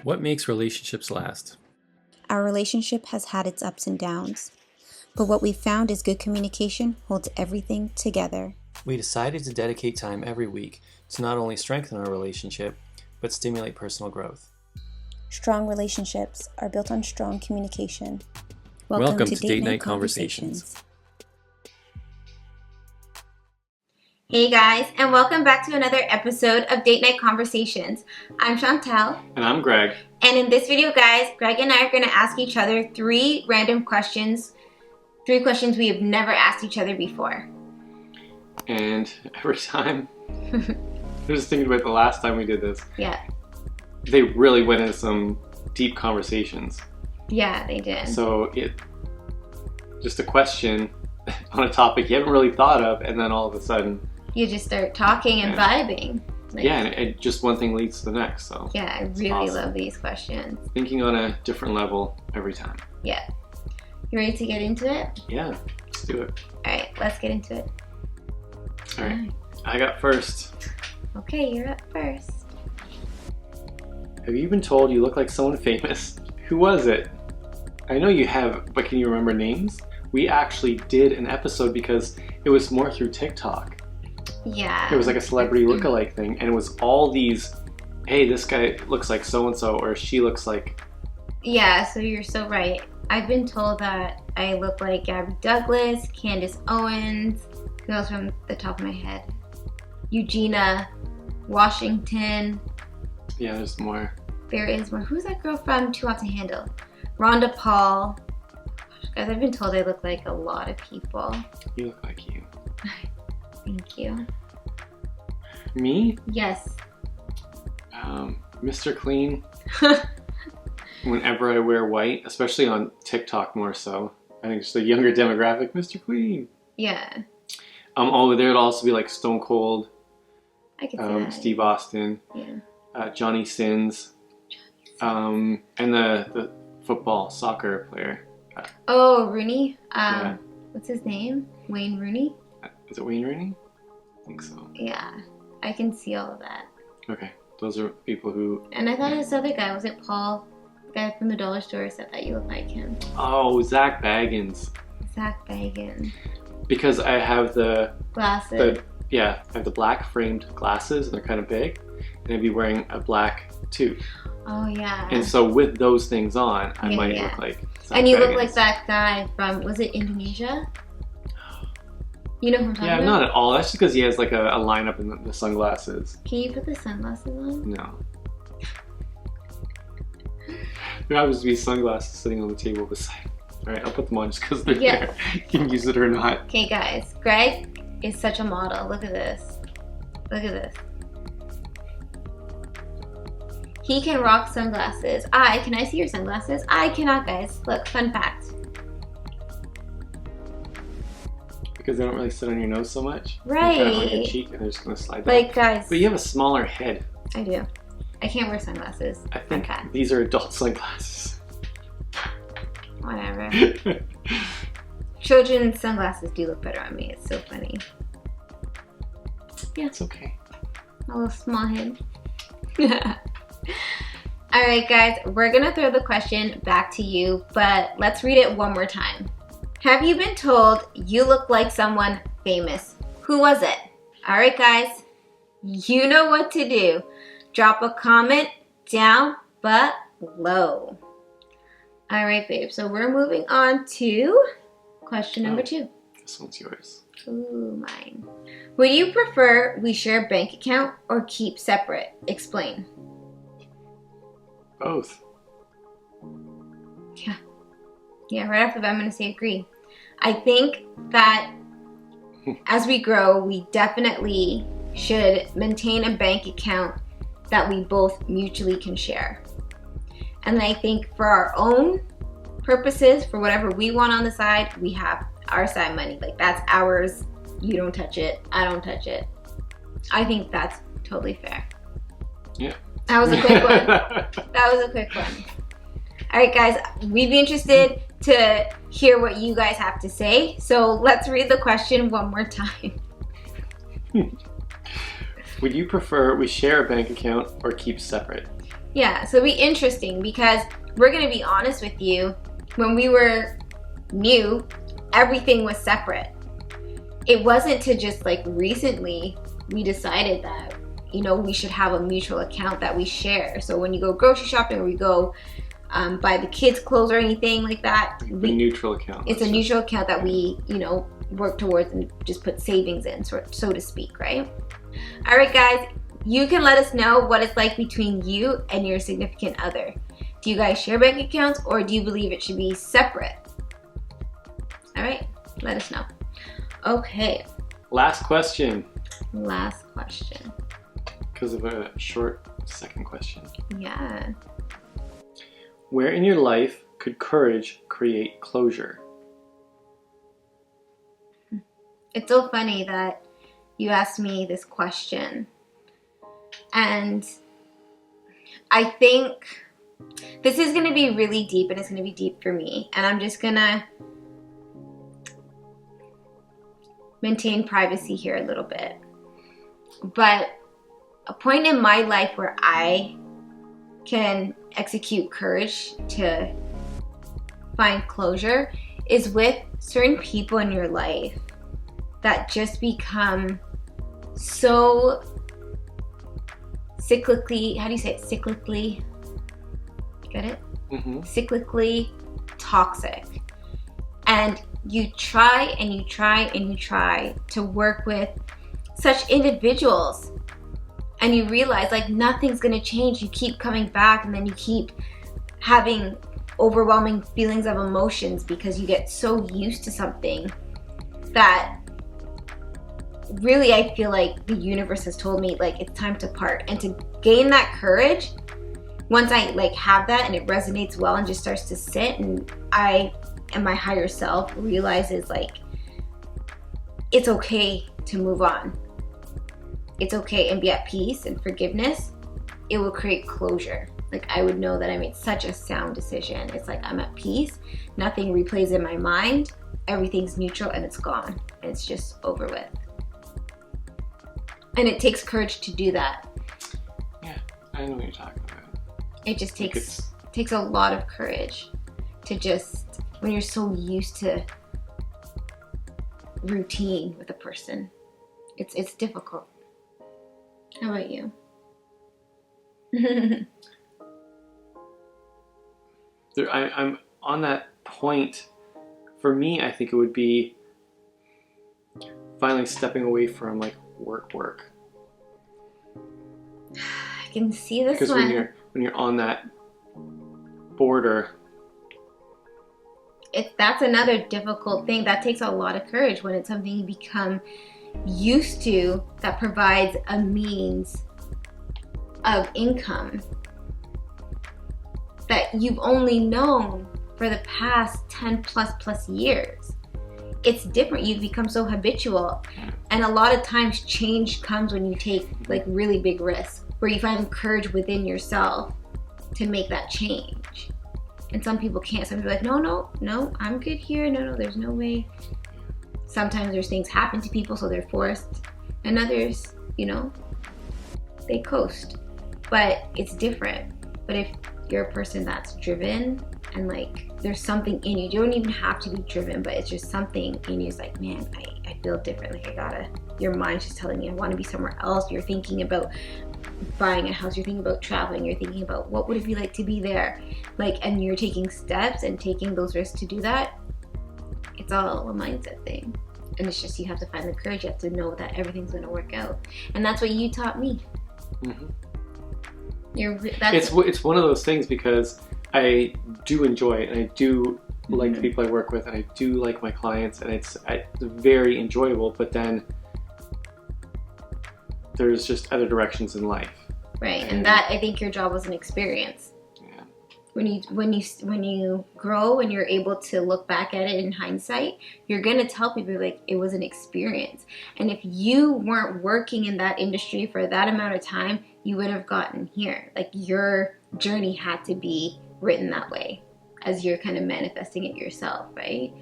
What makes relationships last? Our relationship has had its ups and downs, but what we've found is good communication holds everything together. We decided to dedicate time every week to not only strengthen our relationship, but stimulate personal growth. Strong relationships are built on strong communication. Welcome to Date Night Conversations. Hey guys, and welcome back to another episode of Date Night Conversations. I'm Chantel. And I'm Greg. And in this video, guys, Greg and I are going to ask each other three random questions. Three questions we have never asked each other before. And every time, I was just thinking about the last time we did this. Yeah. They really went into some deep conversations. Yeah, they did. So just a question on a topic you haven't really thought of, and then all of a sudden you just start talking and vibing. Like, yeah, and just one thing leads to the next. So yeah, I really love these questions. Thinking on a different level every time. Yeah. You ready to get into it? Yeah, let's do it. All right, let's get into it. All right. I got first. Okay, you're up first. Have you been told you look like someone famous? Who was it? I know you have, but can you remember names? We actually did an episode because it was more through TikTok. Yeah. It was like a celebrity lookalike thing, and it was all these, hey, this guy looks like so-and-so, or she looks like... Yeah, so you're so right. I've been told that I look like Gabby Douglas, Candace Owens, who else from the top of my head? Eugenia Washington. Yeah, there's more. There is more. Who's that girl from Too Hot to Handle? Rhonda Paul. Guys, I've been told I look like a lot of people. You look like you. Thank you. Me? Yes. Mr. Clean. Whenever I wear white, especially on TikTok more so. I think it's the younger demographic, Mr. Clean. Yeah. Oh, there would also be like Stone Cold. I could see that. Steve Austin. Yeah. Johnny Sins. And the soccer player. Oh, Rooney? Yeah. What's his name? Wayne Rooney? Is it Wayne Rooney? I think so. Yeah. I can see all of that. Okay. Those are people who... And I thought this other guy, was it Paul? The guy from the dollar store said that you look like him. Oh, Zach Baggins. Zach Baggins. Because I have the... Glasses. I have the black framed glasses, and they're kind of big. And I'd be wearing a black tube. Oh, yeah. And so with those things on, I might look like Zach And you Baggins. look like that guy from, was it Indonesia? You know who I'm talking about? Yeah, not at all. That's just because he has like a lineup in the sunglasses. Can you put the sunglasses on? No. There happens to be sunglasses sitting on the table beside me. Alright, I'll put them on just because they're there. You can use it or not. Okay, guys. Greg is such a model. Look at this. Look at this. He can rock sunglasses. Can I see your sunglasses? I cannot, guys. Look, fun fact. Because they don't really sit on your nose so much. Right. They're kind of on your cheek and they're just going to slide down. Like, guys. But you have a smaller head. I do. I can't wear sunglasses. I think Okay. these are adult sunglasses. Whatever. Children's sunglasses do look better on me. It's so funny. Yeah. It's okay. A little small head. Alright guys, we're gonna throw the question back to you, but let's read it one more time. Have you been told you look like someone famous? Who was it? Alright guys, you know what to do. Drop a comment down below. Alright babe, so we're moving on to question number 2. This one's yours. Ooh, mine. Would you prefer we share a bank account or keep separate? Explain. Both. Yeah, right off the bat, I'm going to say agree. I think that as we grow, we definitely should maintain a bank account that we both mutually can share. And I think for our own purposes, for whatever we want on the side, we have our side money. Like, that's ours. You don't touch it. I don't touch it. I think that's totally fair. Yeah. That was a quick one. That was a quick one. All right, guys, we'd be interested to hear what you guys have to say. So let's read the question one more time. Would you prefer we share a bank account or keep separate? Yeah, so it'll be interesting because we're going to be honest with you. When we were new, everything was separate. It wasn't to just like recently we decided that, you know, we should have a mutual account that we share. So when you go grocery shopping or we go buy the kids' clothes or anything like that, A neutral account. it's a neutral account that we, you know, work towards and just put savings in, so to speak, right? All right, guys, you can let us know what it's like between you and your significant other. Do you guys share bank accounts or do you believe it should be separate? All right, let us know. Okay, Last question, last question. because of a short second question. Yeah. Where in your life could courage create closure? It's so funny that you asked me this question. And I think this is going to be really deep, and it's going to be deep for me. And I'm just going to maintain privacy here a little bit. But a point in my life where I can execute courage to find closure is with certain people in your life that just become so cyclically, how do you say it? Cyclically, get it? Mm-hmm. Cyclically toxic. And you try and you try and you try to work with such individuals, and you realize like nothing's gonna change. You keep coming back, and then you keep having overwhelming feelings of emotions because you get so used to something that really I feel like the universe has told me like it's time to part. And to gain that courage, once I like have that and it resonates well and just starts to sit, and I and my higher self realizes like it's okay to move on. It's okay and be at peace and forgiveness. It will create closure. Like I would know that I made such a sound decision. It's like I'm at peace. Nothing replays in my mind. Everything's neutral and it's gone. And it's just over with. And it takes courage to do that. Yeah, I know what you're talking about. It just takes a lot of courage to just, when you're so used to routine with a person, it's difficult. How about you? I'm on that point. For me, I think it would be finally stepping away from like work. I can see this Because one. when you're on that border, That's another difficult thing. That takes a lot of courage when it's something you become used to that provides a means of income that you've only known for the past 10 plus years. It's different. You've become so habitual. And a lot of times change comes when you take like really big risks, where you find courage within yourself to make that change. And some people can't. Some people are like, no, I'm good here. No, there's no way. Sometimes there's things happen to people, so they're forced. And others, they coast. But it's different. But if you're a person that's driven and like there's something in you, you don't even have to be driven, but it's just something in you. It's like, man, I feel different. Like your mind's just telling me I want to be somewhere else. You're thinking about buying a house, you're thinking about traveling, you're thinking about what would it be like to be there, and you're taking steps and taking those risks to do that. It's all a mindset thing, and it's just you have to find the courage. You have to know that everything's going to work out, and that's what you taught me. Mm-hmm. It's one of those things, because I do enjoy it, and I do like the people I work with, and I do like my clients, and it's very enjoyable. But then there's just other directions in life, right? And that, I think your job was an experience. Yeah. When you grow and you're able to look back at it in hindsight, you're gonna tell people like it was an experience. And if you weren't working in that industry for that amount of time, you would have gotten here. Like your journey had to be written that way, as you're kind of manifesting it yourself, right?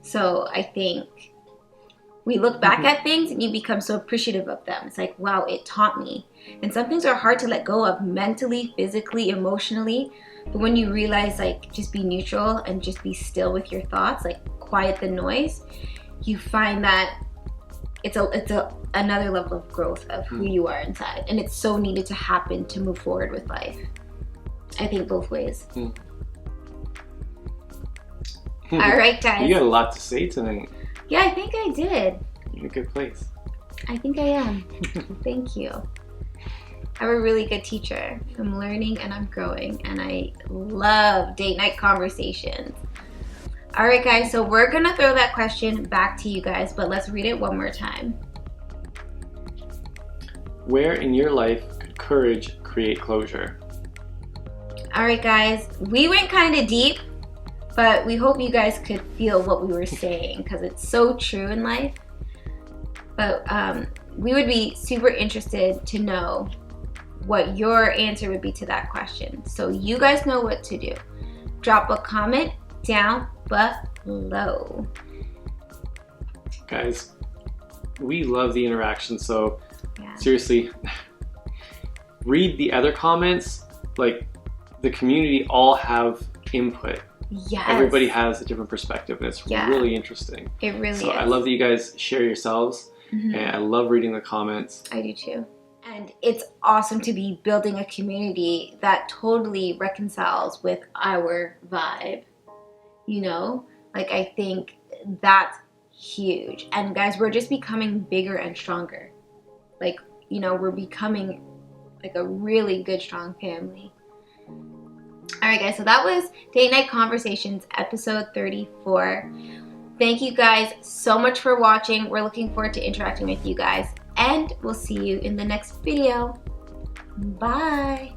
So I think we look back at things and you become so appreciative of them. It's like, wow, it taught me. And some things are hard to let go of mentally, physically, emotionally. But when you realize, like, just be neutral and just be still with your thoughts, like quiet the noise, you find that it's another level of growth of who you are inside. And it's so needed to happen to move forward with life. I think both ways. All right, guys. You got a lot to say tonight. Yeah, I think I did. You're in a good place. I think I am. Thank you. I'm a really good teacher. I'm learning and I'm growing, and I love date night conversations. All right, guys, so we're gonna throw that question back to you guys, but let's read it one more time. Where in your life could courage create closure? All right, guys, we went kind of deep, but we hope you guys could feel what we were saying, because it's so true in life. But we would be super interested to know what your answer would be to that question. So you guys know what to do. Drop a comment down below. Guys, we love the interaction, so seriously, read the other comments. Like, the community all have input. Yes. Everybody has a different perspective, and it's really interesting. It really is. So I love that you guys share yourselves, and I love reading the comments. I do too. And it's awesome to be building a community that totally reconciles with our vibe. You know? Like, I think that's huge. And guys, we're just becoming bigger and stronger. Like, you know, we're becoming like a really good, strong family. All right, guys, so that was Date Night Conversations, episode 34. Thank you guys so much for watching. We're looking forward to interacting with you guys, and we'll see you in the next video. Bye.